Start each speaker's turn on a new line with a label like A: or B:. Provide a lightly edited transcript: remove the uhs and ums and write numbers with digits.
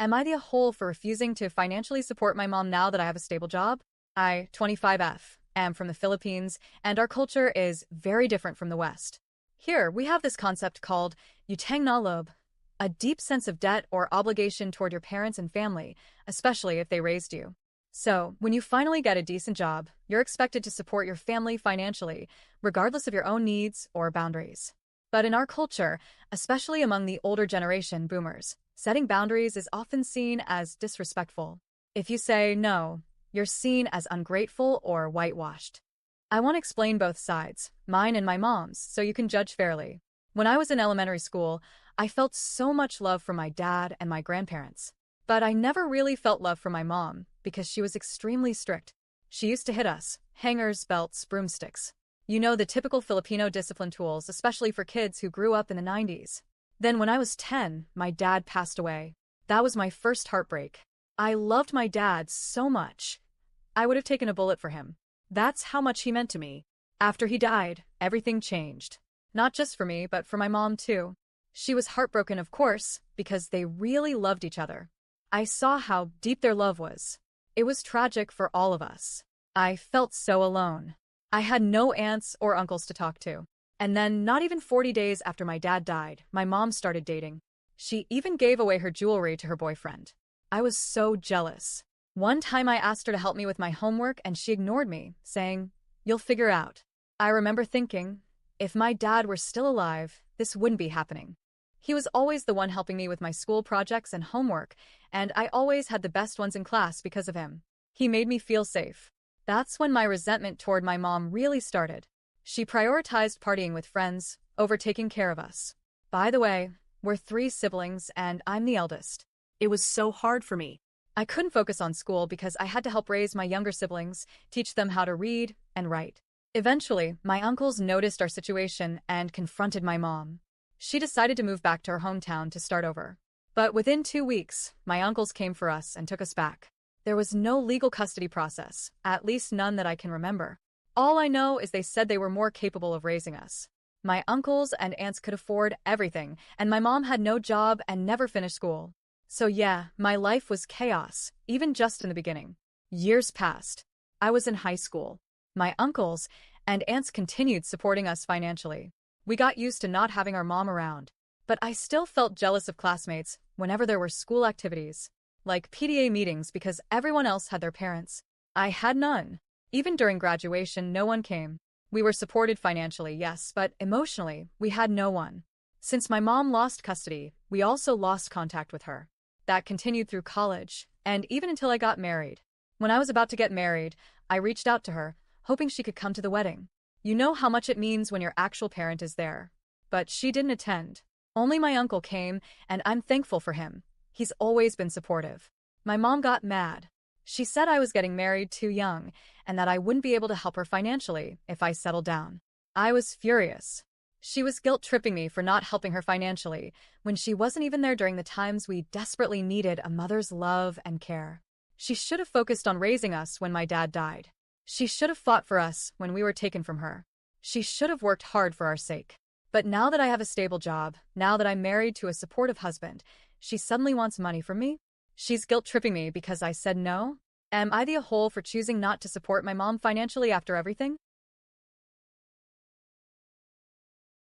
A: Am I the whole for refusing to financially support my mom now that I have a stable job? I, 25F, am from the Philippines, and our culture is very different from the West. Here, we have this concept called utang na loob, a deep sense of debt or obligation toward your parents and family, especially if they raised you. So, when you finally get a decent job, you're expected to support your family financially, regardless of your own needs or boundaries. But in our culture, especially among the older generation boomers, setting boundaries is often seen as disrespectful. If you say no, you're seen as ungrateful or whitewashed. I want to explain both sides, mine and my mom's, so you can judge fairly. When I was in elementary school, I felt so much love from my dad and my grandparents. But I never really felt love from my mom because she was extremely strict. She used to hit us, hangers, belts, broomsticks. You know, the typical Filipino discipline tools, especially for kids who grew up in the 90s. Then when I was 10, my dad passed away. That was my first heartbreak. I loved my dad so much. I would have taken a bullet for him. That's how much he meant to me. After he died, everything changed. Not just for me, but for my mom too. She was heartbroken, of course, because they really loved each other. I saw how deep their love was. It was tragic for all of us. I felt so alone. I had no aunts or uncles to talk to. And then, not even 40 days after my dad died, my mom started dating. She even gave away her jewelry to her boyfriend. I was so jealous. One time I asked her to help me with my homework and she ignored me, saying, "You'll figure out." I remember thinking, if my dad were still alive, this wouldn't be happening. He was always the one helping me with my school projects and homework, and I always had the best ones in class because of him. He made me feel safe. That's when my resentment toward my mom really started. She prioritized partying with friends over taking care of us. By the way, we're 3 siblings and I'm the eldest. It was so hard for me. I couldn't focus on school because I had to help raise my younger siblings, teach them how to read and write. Eventually, my uncles noticed our situation and confronted my mom. She decided to move back to her hometown to start over. But within 2 weeks, my uncles came for us and took us back. There was no legal custody process, at least none that I can remember. All I know is they said they were more capable of raising us. My uncles and aunts could afford everything, and my mom had no job and never finished school. So yeah, my life was chaos, even just in the beginning. Years passed. I was in high school. My uncles and aunts continued supporting us financially. We got used to not having our mom around. But I still felt jealous of classmates whenever there were school activities, like PTA meetings, because everyone else had their parents. I had none. Even during graduation, no one came. We were supported financially, yes, but emotionally, we had no one. Since my mom lost custody, we also lost contact with her. That continued through college, and even until I got married. When I was about to get married, I reached out to her, hoping she could come to the wedding. You know how much it means when your actual parent is there. But she didn't attend. Only my uncle came, and I'm thankful for him. He's always been supportive. My mom got mad. She said I was getting married too young, and that I wouldn't be able to help her financially if I settled down. I was furious. She was guilt-tripping me for not helping her financially, when she wasn't even there during the times we desperately needed a mother's love and care. She should have focused on raising us when my dad died. She should have fought for us when we were taken from her. She should have worked hard for our sake. But now that I have a stable job, now that I'm married to a supportive husband, she suddenly wants money from me? She's guilt-tripping me because I said no? Am I the a-hole for choosing not to support my mom financially after everything?